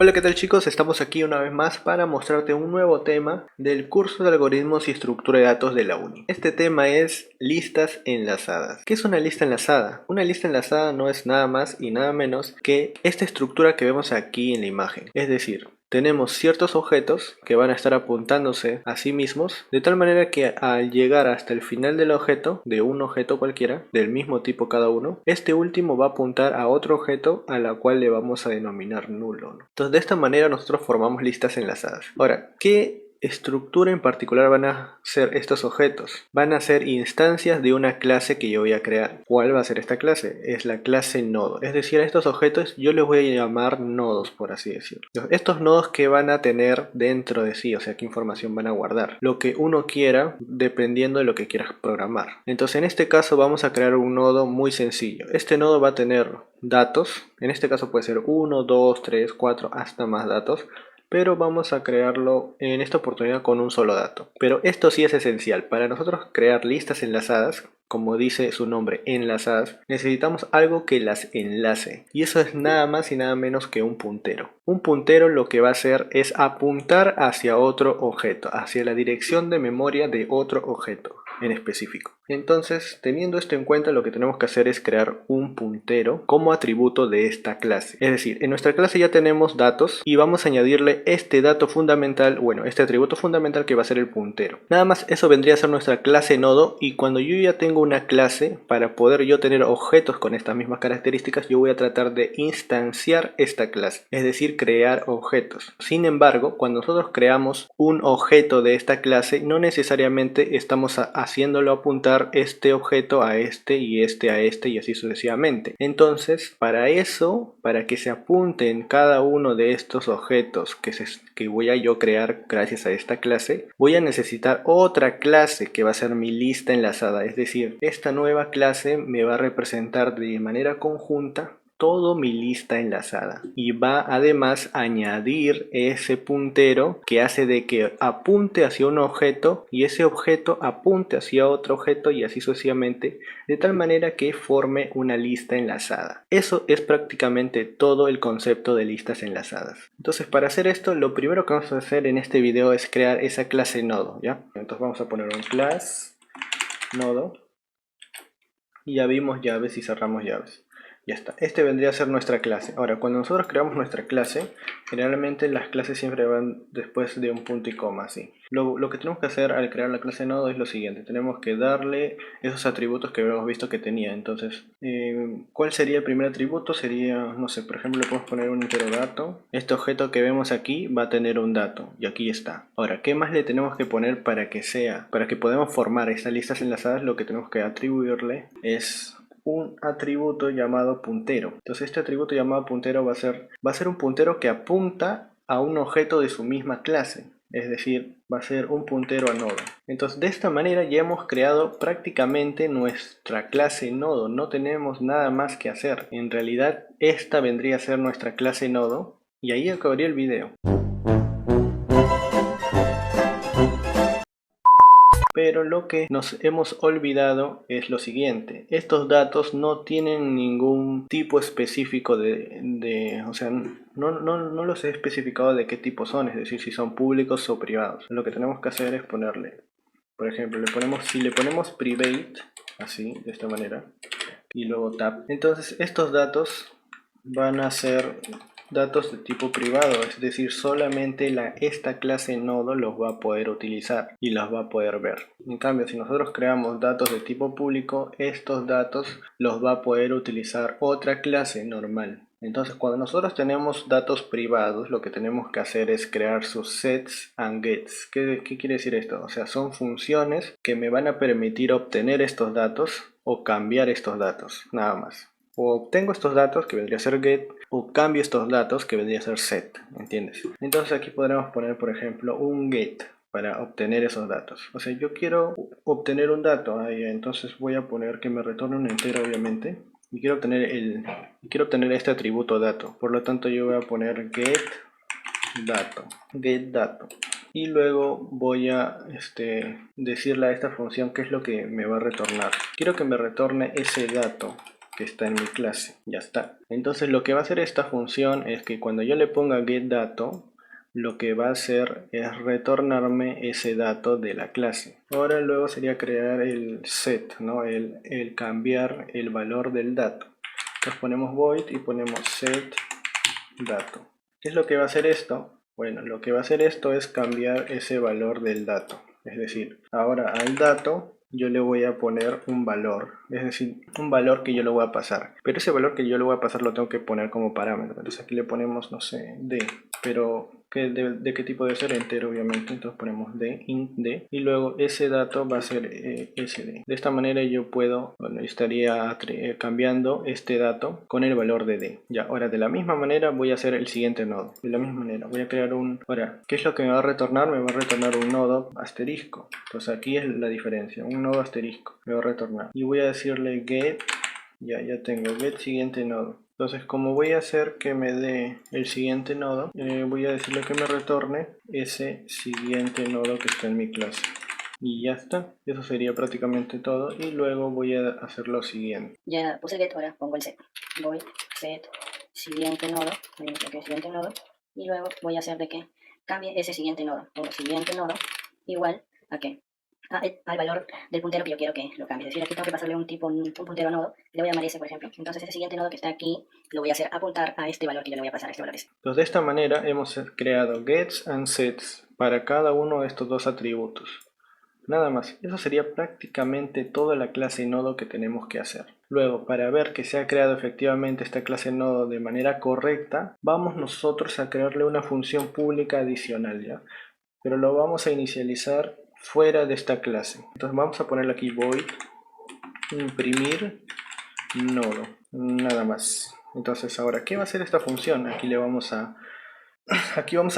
Hola, ¿qué tal chicos? Estamos aquí una vez más para mostrarte un nuevo tema del curso de algoritmos y estructura de datos de la uni. Este tema es listas enlazadas. ¿Qué es una lista enlazada? Una lista enlazada no es nada más y nada menos que esta estructura que vemos aquí en la imagen. Es decir, tenemos ciertos objetos que van a estar apuntándose a sí mismos, de tal manera que al llegar hasta el final del objeto, de un objeto cualquiera, del mismo tipo cada uno, este último va a apuntar a otro objeto a la cual le vamos a denominar nulo, ¿no? Entonces de esta manera nosotros formamos listas enlazadas. Ahora, ¿qué estructura en particular van a ser estos objetos? Van a ser instancias de una clase que yo voy a crear. ¿Cuál va a ser esta clase? Es la clase nodo. Es decir, a estos objetos yo les voy a llamar nodos, por así decirlo. Estos nodos que van a tener dentro de sí, o sea, qué información van a guardar. Lo que uno quiera, dependiendo de lo que quieras programar. Entonces en este caso vamos a crear un nodo muy sencillo. Este nodo va a tener datos. En este caso puede ser 1, 2, 3, 4, hasta más datos. Pero vamos a crearlo en esta oportunidad con un solo dato. Pero esto sí es esencial. Para nosotros crear listas enlazadas, como dice su nombre, enlazadas, necesitamos algo que las enlace. Y eso es nada más y nada menos que un puntero. Un puntero lo que va a hacer es apuntar hacia otro objeto, hacia la dirección de memoria de otro objeto en específico. Entonces, teniendo esto en cuenta, lo que tenemos que hacer es crear un puntero como atributo de esta clase. Es decir, en nuestra clase ya tenemos datos y vamos a añadirle este dato fundamental, bueno, este atributo fundamental que va a ser el puntero. Nada más eso vendría a ser nuestra clase nodo, y cuando yo ya tengo una clase, para poder yo tener objetos con estas mismas características, yo voy a tratar de instanciar esta clase, es decir, crear objetos. Sin embargo, cuando nosotros creamos un objeto de esta clase, no necesariamente estamos haciéndolo apuntar este objeto a este y este a este y así sucesivamente. Entonces, para eso, para que se apunten cada uno de estos objetos que voy a yo crear gracias a esta clase, voy a necesitar otra clase que va a ser mi lista enlazada. Es decir, esta nueva clase me va a representar de manera conjunta todo mi lista enlazada, y va además a añadir ese puntero que hace de que apunte hacia un objeto y ese objeto apunte hacia otro objeto y así sucesivamente, de tal manera que forme una lista enlazada. Eso es prácticamente todo el concepto de listas enlazadas. Entonces, para hacer esto, lo primero que vamos a hacer en este video es crear esa clase nodo, ¿ya? Entonces vamos a poner un class nodo y ya vimos llaves y cerramos llaves. Ya está, este vendría a ser nuestra clase. Ahora, cuando nosotros creamos nuestra clase, generalmente las clases siempre van después de un punto y coma, así. Lo que tenemos que hacer al crear la clase nodo es lo siguiente: tenemos que darle esos atributos que habíamos visto que tenía. Entonces, ¿cuál sería el primer atributo? Sería, no sé, por ejemplo, le podemos poner un entero dato. Este objeto que vemos aquí va a tener un dato, y aquí está. Ahora, ¿qué más le tenemos que poner para que podamos formar estas listas enlazadas? Lo que tenemos que atribuirle es un atributo llamado puntero. Entonces este atributo llamado puntero va a ser un puntero que apunta a un objeto de su misma clase. Es decir, va a ser un puntero a nodo. Entonces de esta manera ya hemos creado prácticamente nuestra clase nodo. No tenemos nada más que hacer. En realidad esta vendría a ser nuestra clase nodo, y ahí acabaría el video. Pero lo que nos hemos olvidado es lo siguiente: estos datos no tienen ningún tipo específico o sea, no los he especificado de qué tipo son, es decir, si son públicos o privados. Lo que tenemos que hacer es ponerle, por ejemplo, si le ponemos private, así, de esta manera, y luego tab, entonces estos datos van a ser datos de tipo privado, es decir, solamente esta clase nodo los va a poder utilizar y los va a poder ver. En cambio, si nosotros creamos datos de tipo público, estos datos los va a poder utilizar otra clase normal. Entonces, cuando nosotros tenemos datos privados, lo que tenemos que hacer es crear sus sets and gets. ¿Qué quiere decir esto? O sea, son funciones que me van a permitir obtener estos datos o cambiar estos datos, nada más. O obtengo estos datos, que vendría a ser get, o cambio estos datos, que vendría a ser set, ¿entiendes? Entonces aquí podremos poner, por ejemplo, un get para obtener esos datos. O sea, yo quiero obtener un dato, entonces voy a poner que me retorne un entero, obviamente, y quiero obtener este atributo dato. Por lo tanto, yo voy a poner get dato, y luego voy a decirle a esta función qué es lo que me va a retornar. Quiero que me retorne ese dato que está en mi clase. Ya está. Entonces lo que va a hacer esta función es que cuando yo le ponga getDato, lo que va a hacer es retornarme ese dato de la clase. Ahora luego sería crear el set, ¿no? El cambiar el valor del dato. Entonces ponemos void y ponemos set dato. ¿Qué es lo que va a hacer esto? Bueno, lo que va a hacer esto es cambiar ese valor del dato. Es decir, ahora al dato yo le voy a poner un valor, es decir, un valor que yo le voy a pasar. Pero ese valor que yo le voy a pasar lo tengo que poner como parámetro. Entonces aquí le ponemos, no sé, d. Pero ¿de qué tipo debe ser? Entero, obviamente. Entonces ponemos d, int d. Y luego ese dato va a ser sd. De esta manera yo puedo, bueno, estaría cambiando este dato con el valor de d. Ya, ahora de la misma manera voy a hacer el siguiente nodo. De la misma manera voy a crear un... Ahora, ¿qué es lo que me va a retornar? Me va a retornar un nodo asterisco. Entonces aquí es la diferencia. Un nodo asterisco me va a retornar. Y voy a decirle get... Ya tengo get siguiente nodo. Entonces, como voy a hacer que me dé el siguiente nodo, voy a decirle que me retorne ese siguiente nodo que está en mi clase. Y ya está. Eso sería prácticamente todo. Y luego voy a hacer lo siguiente. Ya puse el get, ahora pongo el set. Voy set siguiente nodo, siguiente nodo, y luego voy a hacer de que cambie ese siguiente nodo. Pongo siguiente nodo igual a qué? Al valor del puntero que yo quiero que lo cambie. Es decir, aquí tengo que pasarle un puntero a nodo, le voy a llamar ese, por ejemplo. Entonces ese siguiente nodo que está aquí lo voy a hacer apuntar a este valor que yo le voy a pasar, a este valor. Entonces de esta manera hemos creado gets and sets para cada uno de estos dos atributos. Nada más, eso sería prácticamente toda la clase nodo que tenemos que hacer. Luego, para ver que se ha creado efectivamente esta clase nodo de manera correcta, vamos nosotros a crearle una función pública adicional, ¿ya? Pero lo vamos a inicializar fuera de esta clase. Entonces vamos a ponerle aquí void imprimir nodo, nada más. Entonces ahora, ¿qué va a hacer esta función? Aquí vamos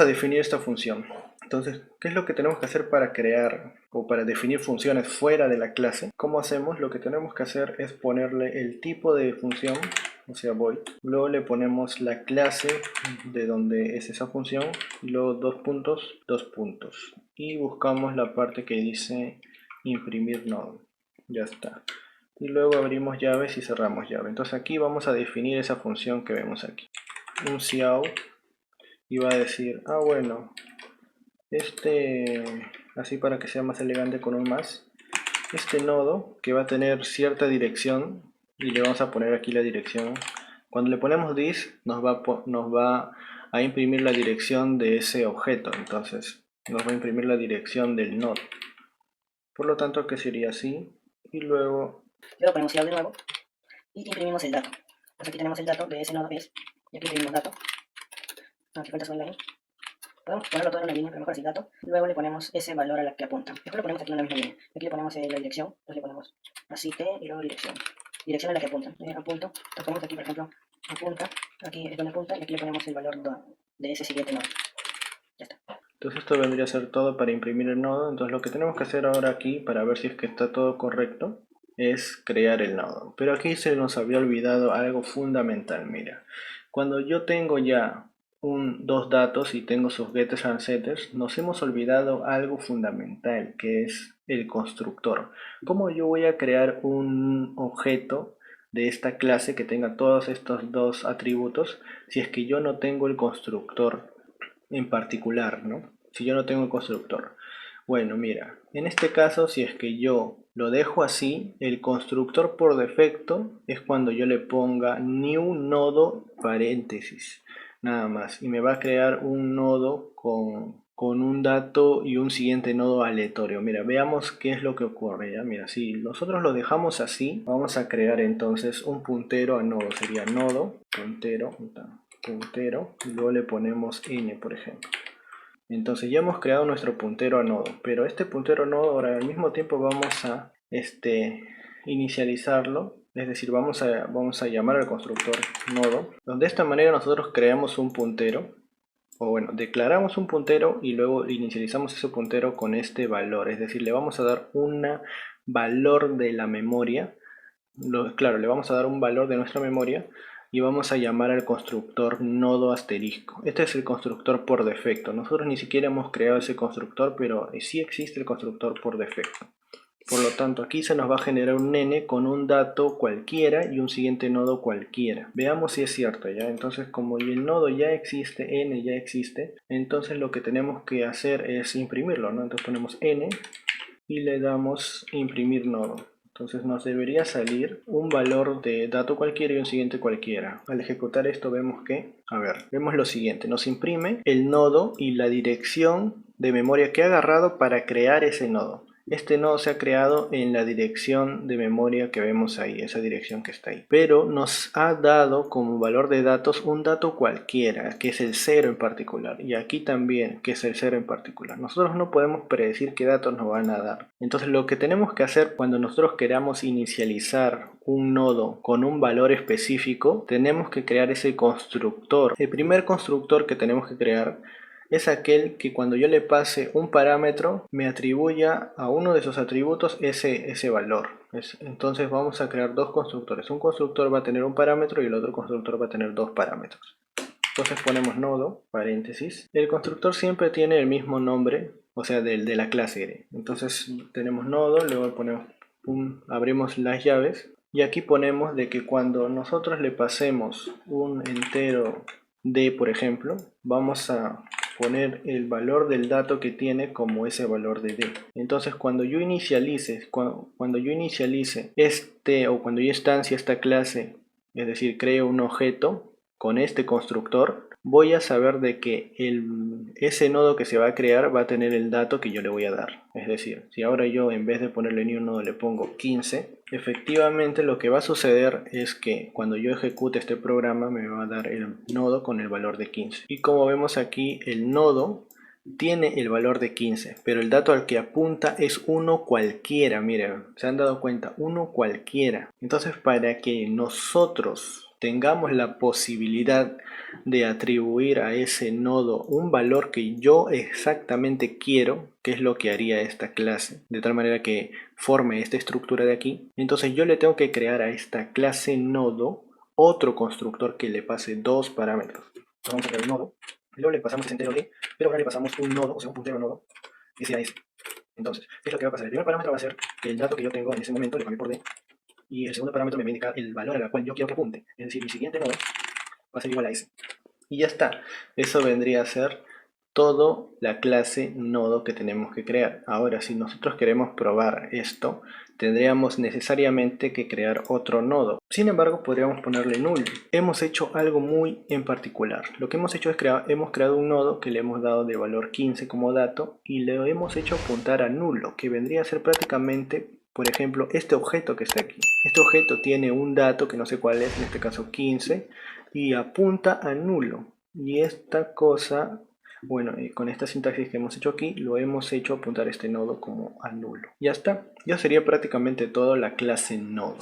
a definir esta función. Entonces, ¿qué es lo que tenemos que hacer para crear o para definir funciones fuera de la clase? ¿Cómo hacemos? Lo que tenemos que hacer es ponerle el tipo de función, o sea, void. Luego le ponemos la clase de donde es esa función. Y luego dos puntos. Y buscamos la parte que dice imprimir nodo. Ya está. Y luego abrimos llaves y cerramos llave. Entonces aquí vamos a definir esa función que vemos aquí. Un cout. Y va a decir, bueno, así para que sea más elegante con un más, este nodo que va a tener cierta dirección, y le vamos a poner aquí la dirección. Cuando le ponemos this nos va a imprimir la dirección de ese objeto, entonces nos va a imprimir la dirección del nodo. Por lo tanto, que sería así, y luego lo ponemos de nuevo y imprimimos el dato. Pues aquí tenemos el dato de ese nodo que es, y aquí imprimimos dato. Aquí cuenta su línea. Podemos ponerlo todo en una línea, pero mejor así dato. Luego le ponemos ese valor a la que apunta. Mejor lo ponemos aquí en la misma línea. Aquí le ponemos la dirección, entonces le ponemos así t y luego dirección. Dirección a la que apunta. Apunto, entonces ponemos aquí, por ejemplo, apunta, aquí es donde apunta, y aquí le ponemos el valor de ese siguiente nodo. Ya está. Entonces esto vendría a ser todo para imprimir el nodo. Entonces lo que tenemos que hacer ahora aquí para ver si es que está todo correcto es crear el nodo. Pero aquí se nos había olvidado algo fundamental. Mira, cuando yo tengo ya dos datos y tengo sus getters and setters, nos hemos olvidado algo fundamental, que es el constructor. ¿Cómo yo voy a crear un objeto de esta clase que tenga todos estos dos atributos si es que yo no tengo el constructor en particular, ¿no? Si yo no tengo el constructor. Bueno, mira, en este caso, si es que yo lo dejo así, el constructor por defecto es cuando yo le ponga new nodo paréntesis, nada más. Y me va a crear un nodo con un dato y un siguiente nodo aleatorio. Mira, veamos qué es lo que ocurre, ¿ya? Mira, si nosotros lo dejamos así, vamos a crear entonces un puntero a nodo. Sería nodo, puntero, y luego le ponemos n, por ejemplo. Entonces ya hemos creado nuestro puntero a nodo, pero este puntero a nodo ahora al mismo tiempo vamos a inicializarlo, es decir, vamos a llamar al constructor nodo, donde de esta manera nosotros creamos un puntero, o bueno, declaramos un puntero y luego inicializamos ese puntero con este valor, es decir, le vamos a dar un valor de la memoria, claro, le vamos a dar un valor de nuestra memoria y vamos a llamar al constructor nodo asterisco. Este es el constructor por defecto. Nosotros ni siquiera hemos creado ese constructor, pero sí existe el constructor por defecto. Por lo tanto, aquí se nos va a generar un nene con un dato cualquiera y un siguiente nodo cualquiera. Veamos si es cierto, ¿ya? Entonces, como el nodo ya existe, n ya existe, entonces lo que tenemos que hacer es imprimirlo, ¿no? Entonces ponemos n y le damos imprimir nodo. Entonces nos debería salir un valor de dato cualquiera y un siguiente cualquiera. Al ejecutar esto vemos que, vemos lo siguiente. Nos imprime el nodo y la dirección de memoria que ha agarrado para crear ese nodo. Este nodo se ha creado en la dirección de memoria que vemos ahí, esa dirección que está ahí. Pero nos ha dado como valor de datos un dato cualquiera, que es el 0 en particular. Y aquí también, que es el 0 en particular. Nosotros no podemos predecir qué datos nos van a dar. Entonces lo que tenemos que hacer cuando nosotros queramos inicializar un nodo con un valor específico, tenemos que crear ese constructor. El primer constructor que tenemos que crear es aquel que cuando yo le pase un parámetro me atribuya a uno de sus atributos ese valor. Entonces vamos a crear dos constructores. Un constructor va a tener un parámetro y el otro constructor va a tener dos parámetros. Entonces ponemos nodo, paréntesis. El constructor siempre tiene el mismo nombre, o sea, de la clase. Entonces tenemos nodo, luego ponemos abrimos las llaves y aquí ponemos de que cuando nosotros le pasemos un entero d, por ejemplo, vamos a poner el valor del dato que tiene como ese valor de d. Entonces cuando yo inicialice este, o cuando yo instancie esta clase, es decir, creo un objeto con este constructor, voy a saber de que ese nodo que se va a crear va a tener el dato que yo le voy a dar. Es decir, si ahora yo en vez de ponerle ni un nodo le pongo 15, efectivamente lo que va a suceder es que cuando yo ejecute este programa me va a dar el nodo con el valor de 15. Y como vemos aquí, el nodo tiene el valor de 15, pero el dato al que apunta es uno cualquiera. Miren, se han dado cuenta, uno cualquiera. Entonces, para que nosotros tengamos la posibilidad de atribuir a ese nodo un valor que yo exactamente quiero, que es lo que haría esta clase, de tal manera que forme esta estructura de aquí, entonces yo le tengo que crear a esta clase nodo otro constructor que le pase dos parámetros. Entonces vamos a crear un nodo, luego le pasamos ese entero d, pero ahora le pasamos un nodo, o sea un puntero nodo, que sea ese. Entonces, ¿qué es lo que va a pasar? El primer parámetro va a ser el dato que yo tengo en ese momento, le cambié por d, y el segundo parámetro me va a indicar el valor al cual yo quiero que apunte, es decir, mi siguiente nodo va a ser igual a ese. Y ya está. Eso vendría a ser toda la clase nodo que tenemos que crear. Ahora, si nosotros queremos probar esto, tendríamos necesariamente que crear otro nodo. Sin embargo, podríamos ponerle null. Hemos hecho algo muy en particular. Lo que hemos hecho es hemos creado un nodo que le hemos dado de valor 15 como dato y le hemos hecho apuntar a nulo, que vendría a ser prácticamente, por ejemplo, este objeto que está aquí. Este objeto tiene un dato que no sé cuál es, en este caso 15, y apunta a nulo. Y esta cosa, bueno, con esta sintaxis que hemos hecho aquí, lo hemos hecho apuntar este nodo como a nulo. Ya está. Ya sería prácticamente todo la clase nodo.